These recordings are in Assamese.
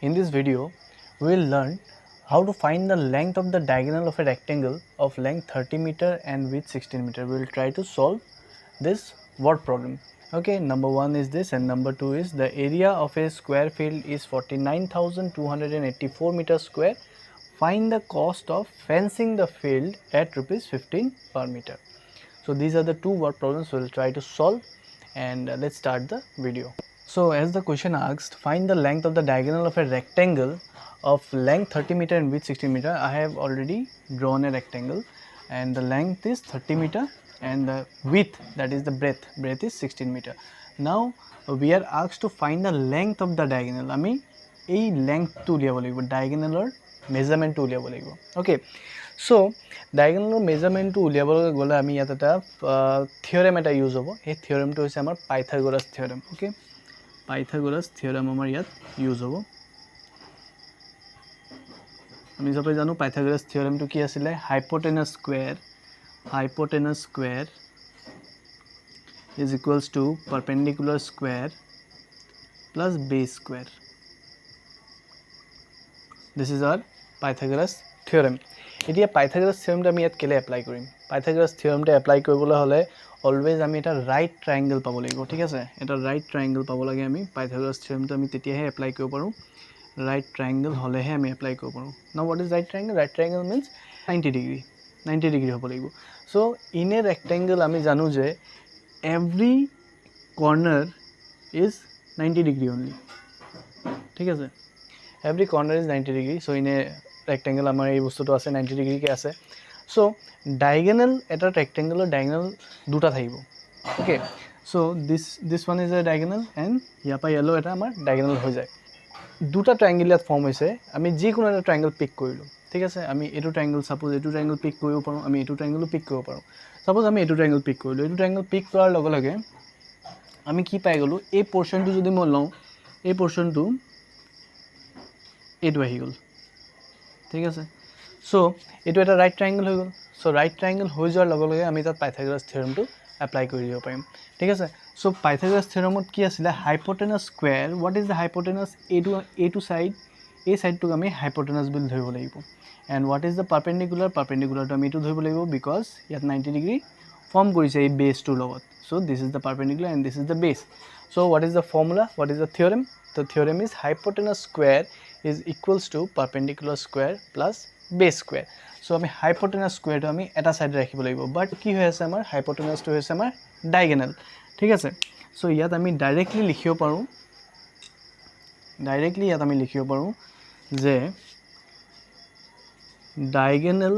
In this video, we will learn how to find the length of the diagonal of a rectangle of length 30 meter and width 16 meter. We will try to solve this word problem. Okay, number 1 is this and number 2 is the area of a square field is 49,284 meters square. Find the cost of fencing the field at rupees 15 per meter. So these are the two word problems we will try to solve, and let's start the video. So as the question asked, find the length of the diagonal of a rectangle of length 30 meter and width 16 meter. I have already drawn a rectangle and the length is 30 meter and the width, that is the breadth is 16 meter. Now we are asked to find the length of the diagonal. I mean এই length to উলিয়াব লাগিব, diagonal measurement to উলিয়াব লাগিব. Okay, so diagonal measurement to উলিয়াবলৈ গ'লে আমি ইয়াত এটা theorem এটা ইউজ হ'ব. এই theorem টো হৈছে আমাৰ Pythagoras theorem. Okay, Pythagoras theorem আমাৰ ইয়াত ইউজ হ'ব. আমি সবাই জানো Pythagoras theorem টো কি আছিল? hypotenuse square is equals to perpendicular square plus base square. This is our Pythagoras theorem. এতিয়া Pythagoras theorem টো আমি ইয়াত কেলে এপ্লাই কৰিম? Pythagoras theorem টো এপ্লাই কৰিবলৈ হলে অলৱেজ আমি এটা ৰাইট ট্ৰায়াঙ্গল পাব লাগিব, ঠিক আছে? এটা ৰাইট ট্ৰায়াঙ্গল পাব লাগে আমি। Pythagoras theorem টো আমি তেতিয়াহে এপ্লাই কৰিব পাৰো, ৰাইট ট্ৰায়াঙ্গল হলেহে আমি এপ্লাই কৰিব পাৰো। নাও what is right triangle? Right triangle means 90 degree হ'ব লাগিব। So in a rectangle আমি জানো যে every corner is 90 degree only, ঠিক আছে? Every corner is 90 degree. So in a rectangle আমাৰ এই বস্তুটো আছে 90 degree কে আছে। So diagonal এটা rectangle diagonal দুটা থাকিব। Okay, so this one is a diagonal and ইয়াৰ পৰা yellow এটা আমাৰ diagonal হৈ যায়। দুটা triangle ইয়াত ফৰ্ম হৈছে, আমি যিকোনো এটা triangle পিক কৰিলো, ঠিক আছে? আমি এইটো triangle suppose এইটো triangle পিক কৰিব পাৰো, আমি এইটো triangle পিক কৰিব পাৰো। suppose আমি এইটো triangle পিক কৰিলো, এইটো triangle পিক কৰাৰ লগে লগে আমি কি পাই গলো? এই পোৰশনটো যদি মই লওঁ, এই পোৰশনটো এইটো আহি গল, ঠিক আছে? সো এইটো এটা ৰাইট ট্ৰায়াঙ্গল হৈ গল। সো ৰাইট ট্ৰায়াঙ্গল হৈ যোৱাৰ লগে লগে আমি তাত Pythagoras theorem টো এপ্লাই কৰি দিব পাৰিম, ঠিক আছে? সো Pythagoras theorem ত কি আছিল? hypotenuse square. What is the hypotenuse? এইটো সাইড, এই সাইডটোক আমি hypotenuse বুলি ধৰিব লাগিব। and what is the perpendicular? perpendicular টো আমি এইটো ধৰিব লাগিব because ইয়াত 90 ডিগ্ৰী ফৰ্ম কৰিছে এই বেসটোৰ লগত। so this is the perpendicular and this is the base. so what is the formula? What is the theorem? The theorem is hypotenuse square is equals to perpendicular square plus base square. so আমি hypotenuse square টো আমি এটা সাইড ৰাখিব লাগিব, বাট কি হৈ আছে আমাৰ? hypotenuse টো হৈছে আমাৰ diagonal, ঠিক আছে? so ইয়াত আমি ডাইৰেক্টলি লিখিব পাৰো, যে diagonal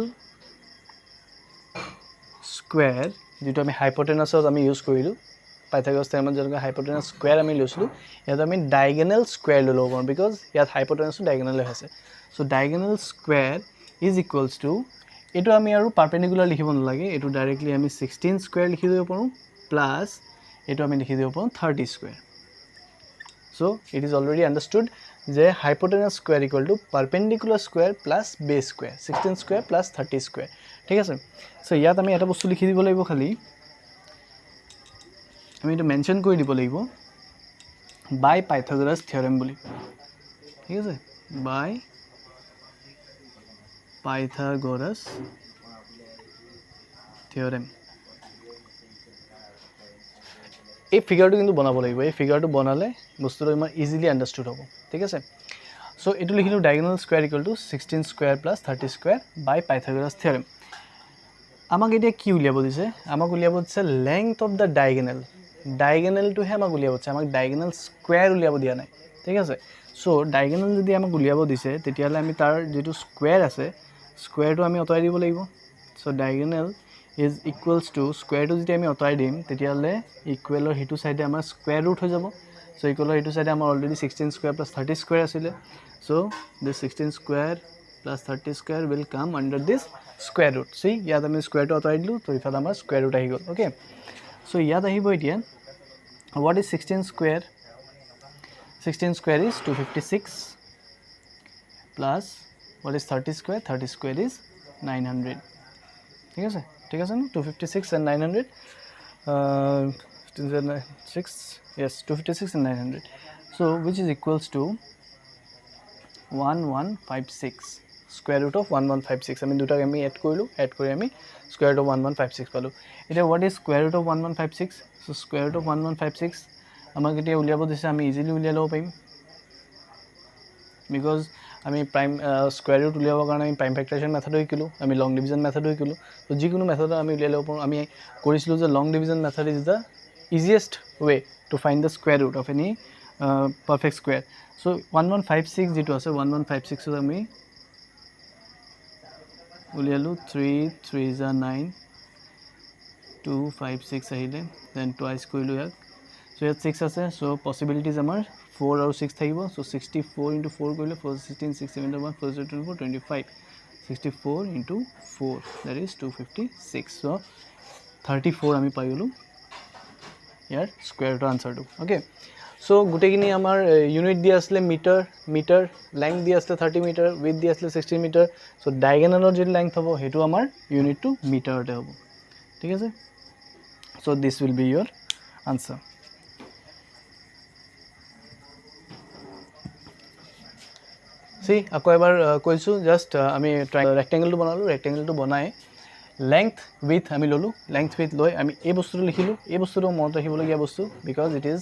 square, যেটো আমি hypotenuse আমি ইউজ কৰিলো Pythagoras theorem যেনেকৈ hypotenuse square আমি লৈছিলো, ইয়াত আমি diagonal square লৈ ল'ব পাৰোঁ because ইয়াত hypotenuse diagonal আছে। so diagonal square is equals to, এইটো আমি আৰু perpendicular লিখিব নালাগে, এইটো ডাইৰেক্টলি আমি 16 square লিখি দিব পাৰোঁ প্লাস এইটো আমি লিখি দিব পাৰোঁ 30 square. so it is already understood যে hypotenuse square equal to perpendicular square plus base square, 16 square plus 30 square, ঠিক আছে? so ইয়াত আমি এটা বস্তু লিখি দিব লাগিব, খালি আমি এটা মেনশন কৰি দিব লাগিব by Pythagoras theorem বুলি, ঠিক আছে? by Pythagoras theorem. এই ফিগাৰটো কিন্তু বনাব লাগিব, এই ফিগাৰটো বনালে বস্তুটো ইমান ইজিলি আন্ডাৰস্টুড হ'ব, ঠিক আছে? সো এটো লিখিলো diagonal square equal to 16 square plus 30 square by Pythagoras theorem. আমাক এতিয়া কি উলিয়াব দিছে? আমাক উলিয়াব দিছে length of the diagonal. diagonal টো হে আমাক উলিয়াব দিছে, আমাক diagonal square উলিয়াব দিয়া নাই, ঠিক আছে? সো diagonal যদি আমাক উলিয়াব দিছে তেতিয়ালে আমি তাৰ যেটো স্কয়াৰ আছে, স্কয়াৰটো আমি অতৰাই দিব লাগিব। So diagonal is equals to, square টো যদি আমি অতৰাই দিম তেতিয়ালে ইকুৱেলৰ হেতু সাইডে আমাৰ স্কয়াৰ ৰুট হৈ যাব। সো ইকুৱেলৰ হেতু সাইডে আমাৰ অলৰেডি 16 square plus 30 square আছিল। so this 16 square plus 30 square will come under this square root. see ইয়াত আমি স্কয়াৰটো অতৰাই দিলো, তো ইফালে আমাৰ স্কয়াৰ ৰুট আহি গল। ওকে, সো ইয়াত আহিব এতিয়া what is 16 square? 16 square is 256 plus what is 30 square? 30 square is 900, ঠিক আছে? ঠিক আছে না? 256 and 900 6, yes, 256 and 900. so which is equals to 1156 square root of 1156 আমি দুটাকে আমি এড কৰিলোঁ এড কৰি আমি স্কোয়াৰ ৰুট অফ 1156 পালোঁ এতিয়া what is square root of 1156 so square root of 1156 আমাক এতিয়া উলিয়াব দিছে আমি ইজিলি উলিয়াই ল'ব পাৰিম বিকজ আমি প্ৰাইম স্কোয়াৰ ৰুট উলিয়াবৰ কাৰণে আমি প্ৰাইম ফেক্টৰাইজেশ্যন মেথডো শিকিলোঁ আমি লং ডিভিজন মেথডো শিকিলোঁ তো যিকোনো মেথড আমি উলিয়াই ল'ব পাৰোঁ আমি কৰিছিলোঁ যে long division method is the easiest way to find the square root of any perfect square so 1156 যেটো আছে 1156 আমি উলিয়ালোঁ 3 3 * 9 256 আহিলে দেন টুৱাইছ কৰিলোঁ ইয়াক সো ইয়াত 6 আছে সো পসিবিলিটিজ আমাৰ 4 আৰু 6 থাকিব সো 64 * 4 কৰিলে 4 16 6 7 1 4 24 25 64 * 4 that is 256 সো 34 আমি পাই গ'লোঁ ইয়াৰ স্কোয়াৰ ৰুট আনসাৰটো ওকে সো গুটেখিনি আমাৰ ইউনিট দিয়া আছিলে মিটাৰ লেংথ দিয়া আছিলে 30 মিটাৰ উইথ দিয়া আছিলে 16 মিটাৰ সো ডায়াগোনালৰ যে লেংথ হ'ব হেতু আমাৰ ইউনিটটো মিটাৰতে হ'ব ঠিক আছে so this will be your answer see আকৌ এবাৰ কৈছোঁ জাষ্ট আমি ৰেক্টেংগলটো বনালোঁ ৰেক্টেংগলটো বনাই লেংথ উইথ আমি ল'লোঁ লেংথ উইথ লৈ আমি এই বস্তুটো লিখিলোঁ এই বস্তুটো মনত ৰাখিবলগীয়া বস্তু because it is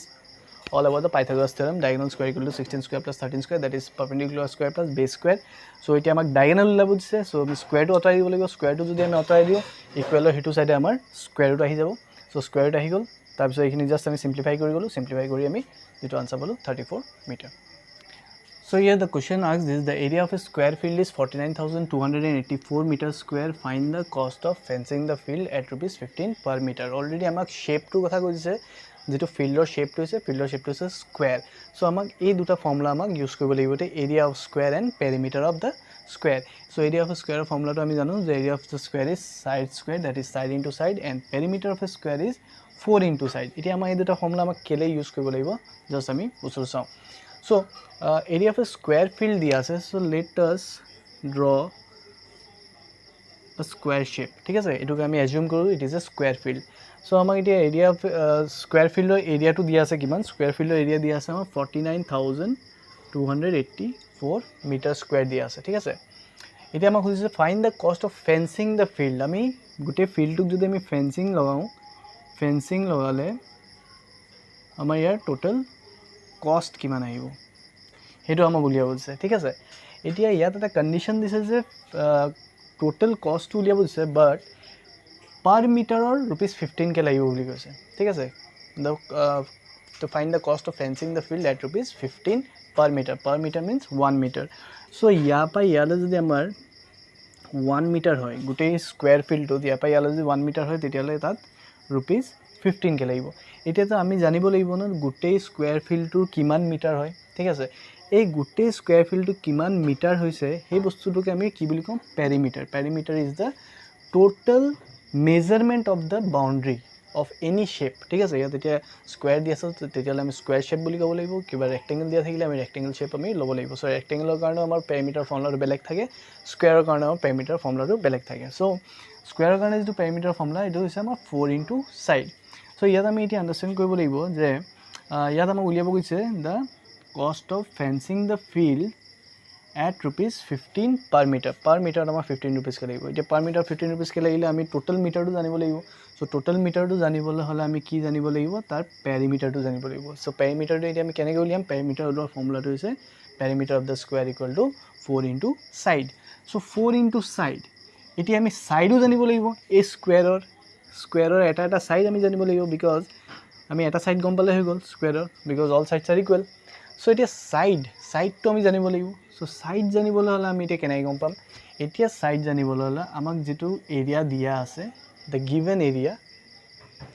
all about the Pythagoras theorem diagonal square equal to 16 square plus 13 square that is perpendicular square plus base square so এটা আমাক diagonal উলাব দিছে so আমি স্কয়ারটো অতৰাই দিব লাগিব স্কয়াৰটো যদি আমি অতৰাই দিও ইকুৱেলৰ হেতু সাইডে আমাৰ স্কয়াৰ ৰুট আহি যাব so স্কয়াৰ ৰুট আহি গল তাৰ পিছত এইখিনি জাস্ট আমি সিম্পলিফাই কৰি গলো সিম্পলিফাই কৰি আমি যেটো আনসাৰ পালো 34 metre so here the question asks this the area of a square field is 49284 meters square find the cost of fencing the field at rupees 15 per meter already আমাক শেপটো কথা কৈছে যেটো ফিল্ডৰ শেপটো হৈছে স্কয়াৰ সো আমাক এই দুটা ফৰ্মুলা আমাক ইউজ কৰিব লাগিব তে area of square and perimeter of the square so area of স্কয়াৰৰ ফৰ্মুলাটো আমি জানো যে area of the square is side square that is side into side and perimeter of a square is 4 into side এতিয়া আমাৰ এই দুটা ফৰ্মুলা আমাক কেলে ইউজ কৰিব লাগিব জাস্ট আমি উত্তৰ চাওঁ so area of a square field দিয়া আছে so let us draw a square shape ঠিক আছে এটোকে আমি এজিউম কৰো it is a square field so আমাক এতিয়া এৰিয়া অফ স্কয়াৰ ফিল্ডৰ এৰিয়াটো দিয়া আছে কিমান স্কয়াৰ ফিল্ডৰ এৰিয়া দিয়া আছে আমাৰ 49284 মিটাৰ স্কয়াৰ দিয়া আছে ঠিক আছে এতিয়া আমাক খুজিছে find da cost of fencing the field আমি গুটে ফিল্ডটোক যদি আমি ফেন্সিং লগাও ফেন্সিং লগালে আমাৰ ইয়াৰ টোটাল কষ্ট কিমান আহিব হেতু আমাক উলিয়াব দিছে ঠিক আছে এতিয়া ইয়াত এটা কন্ডিশন দিছে যে টোটাল কষ্ট উলিয়াব দিছে বাট per meter or rupees 15 ke lagibo boli koise thik ase the to find the cost of fencing the field at rupees 15 per meter means 1 meter so ya pa yale jodi amar 1 meter hoy gutei square field to ya pa yale jodi 1 meter hoy tetiale tat rupees 15 ke lagibo etia to ami janibo lagibo na gutei square field to kiman meter hoy thik ase এই গুটে স্কয়ার ফিল্ড টু কিমান মিটার হইছে সেই বস্তুটোকে আমি কি বুলি কম perimeter is the total measurement of the boundary of any shape ঠিক আছে ইয়াত এতিয়া স্কয়াৰ দি আছে তেতিয়ালে আমি স্কয়াৰ শেপ বুলি ক'ব লাগিব কিবা ৰেক্টেংগল দিয়া থাকিলে আমি ৰেক্টেংগল শেপ আমি ল'ব লাগিব সো ৰেক্টেংগলৰ কাৰণে আমাৰ পেৰিমিটাৰ ফৰ্মুলাটো বেলেগ থাকে স্কয়াৰৰ কাৰণে আমাৰ পেৰিমিটাৰ ফৰ্মুলাটো বেলেগ থাকে সো স্কয়াৰৰ কাৰণে যেটো পেৰিমিটাৰ ফৰ্মুলা এটো হৈছে আমাৰ 4 ইনটু সাইড সো ইয়াত আমি এতিয়া আন্ডাৰস্ট্যান্ড কৰিব লাগিব যে ইয়াত আমাক উলিয়াব গৈছে দা cost of fencing the field at rupees 15 per meter আমাৰ 15 rupees কে লাগিব এতিয়া per meter 15 rupees কে লাগিলে আমি total meter টো জানিব লাগিব সো total meter টো জানিবলৈ হলে আমি কি জানিব লাগিব তাৰ perimeter টো জানিব লাগিব সো perimeter টো এতিয়া আমি কেনেকৈ উলিয়াম perimeter ওলোৱাৰ ফৰ্মুলাটো হৈছে perimeter of the square equal to 4 into side so 4 into side এতিয়া আমি সাইডও জানিব লাগিব এই স্কয়াৰৰ এটা সাইড আমি জানিব লাগিব বিকজ আমি এটা সাইড গম পালে হৈ গল স্কয়াৰৰ because all sides are equal so এতিয়া সাইডটো আমি জানিব লাগিব সো সাইড জানিবলৈ হলে আমি এতিয়া কেনে গম পাম এতিয়া সাইড জানিবলৈ হলে আমাক যেটো এৰিয়া দিয়া আছে the given area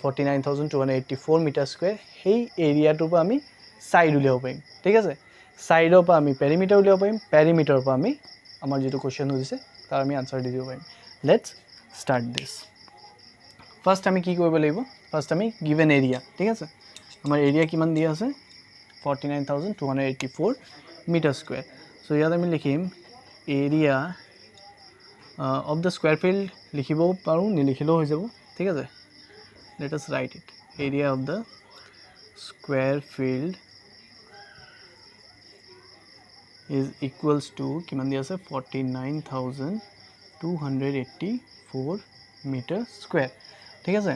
49284 metre square সেই এৰিয়াটোৰ পৰা আমি সাইড উলিয়াব পাৰিম ঠিক আছে সাইডৰ পৰা আমি পেৰিমিটাৰ উলিয়াব পাৰিম পেৰিমিটাৰৰ পৰা আমি আমাৰ যেটো কোৱেশ্চন হৈছে তাৰ আমি আনসাৰ দি দিব পাৰিম লেটস স্টাৰ্ট দিস ফাৰ্স্ট আমি কি কৰিব লাগিব ফাৰ্স্ট আমি given area ঠিক আছে আমাৰ এৰিয়া কিমান দিয়া আছে 49284 meter square so ইয়াত আমি লিখিম area of the square field লিখিব পাৰো নিলিখিলেও হৈ যাব ঠিক আছে let us write it area of the square field is equals to কিমান দিয়া আছে 49,284 মিটাৰ স্কুৱেৰ ঠিক আছে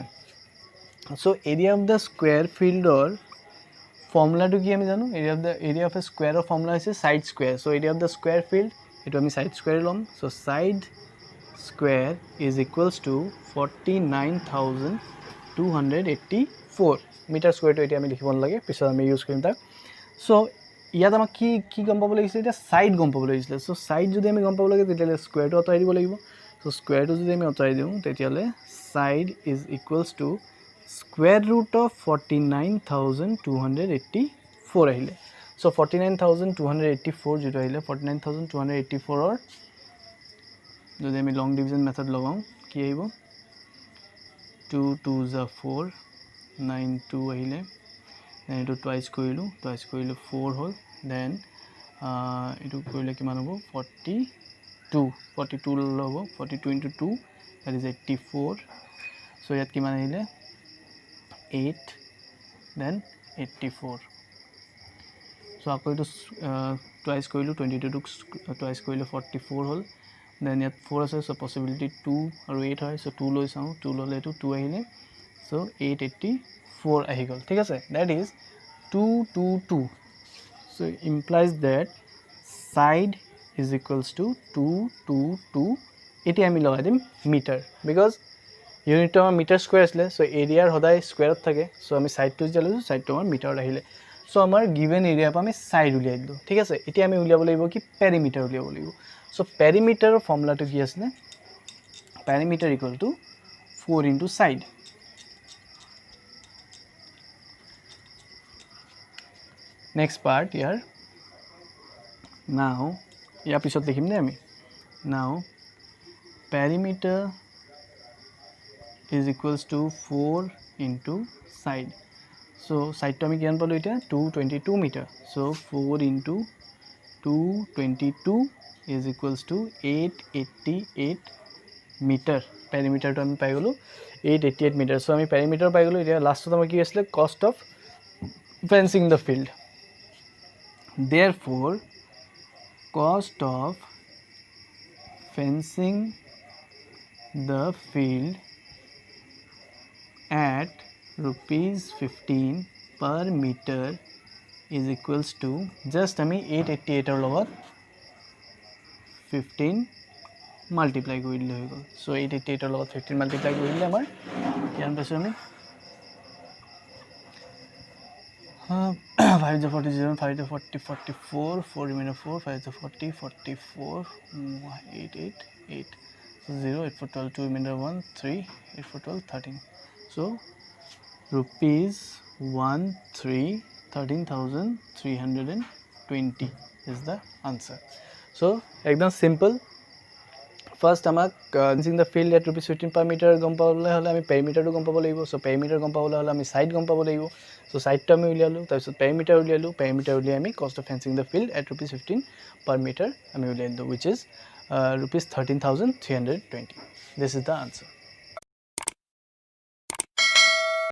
সো এৰিয়া অফ দ্য স্কুৱেৰ ফিল্ডৰ ফৰ্মুলাটো কি আমি জানো এৰিয়া অফ এ স্কুৱেৰৰ ফৰ্মুলা হৈছে side square so area of the square field এটো আমি সাইড স্কুৱেৰ ল'ম so side square is equals to 49,284 metre স্কুৱেৰটো এতিয়া আমি লিখিব নালাগে পিছত আমি ইউজ কৰিম তাক সো ইয়াত আমাক কি গম পাব লাগিছিল এটা সাইড গম পাব লাগিছিল সো সাইড যদি আমি গম পাব লাগে তেতিয়ালে স্কুৱেৰটো আঁতৰাই দিব লাগিব সো স্কুৱেৰটো যদি আমি আঁতৰাই দিওঁ তেতিয়ালে side is equals to square root of 49,284 আহিলে সো 49,284 যেটো আহিলে 49,284 ৰ যদি আমি লং ডিভিজন মেথড লগাও কি আহিব 2 2 যা 4 9 2 আহিলে then এটো টুৱাইস কৰিলো 4 হল then এটো কৰিলে কিমান হ'ব 42 লব 42 into 2 that is 84 so ইয়াত কিমান আহিলে 8 then 84 so আকৌ এটো টুৱাইস কৰিলো 22 টুক টুৱাইস কৰিলে 44 হল then ইয়াত 4 আছে so possibility 2 আৰু 8 হয় so 2 লৈ চাও 2 ললে এটো 2 আহিলে so 884 আহি গল ঠিক আছে that is 222 so implies that side is equals to 222 এটি আমি লগাই দিম মিটাৰ because ইউনিট আমাৰ মিটাৰ স্কয়াৰ আছিল so এৰিয়াৰ সদায় স্কয়াৰত থাকে so আমি সাইডটো যে লৈছো সাইডটো আমাৰ মিটাৰত আহিলে so আমাৰ গিভেন এৰিয়া পা আমি সাইড উলিয়াই দিলো ঠিক আছে এতিয়া আমি উলিয়াব লাগিব কি পেৰিমিটাৰ উলিয়াব লাগিব so পেৰিমিটাৰৰ ফৰ্মুলাটো কি আছে perimeter equal to 4 into side next part here now ya pisot likhim ne ami now perimeter is equals to 4 into side so side to ami kian palo eta 222 meter so 4 into 222 is equals to 888 meter perimeter to ami pai golo 888 meter so ami perimeter pai golo eta last to amar ki asle cost of fencing the field therefore cost of fencing the field at rupees 15 per meter is equals to just ami 888 or logot 15 multiply korile hoy gol so 888 or logot 15 multiply korile amar kian paise ami 5 to 47 5 to 40 44 4 remainder 4 5 to 40 44 8 8 8 so 0 8 for 12 2 remainder 1 3 8 for 12 13 so rupees 13,320 is the answer so ekdam simple first amak fencing the field at rupees 15 per meter gom pabole hole ami perimeter to gom pabole libo so perimeter gom pabole hole ami side gom pabole libo so side to ami ulialu tar pisot perimeter ulialu ami cost of fencing the field at rupees 15 per meter ami ulialu which is rupees 13,320 this is the answer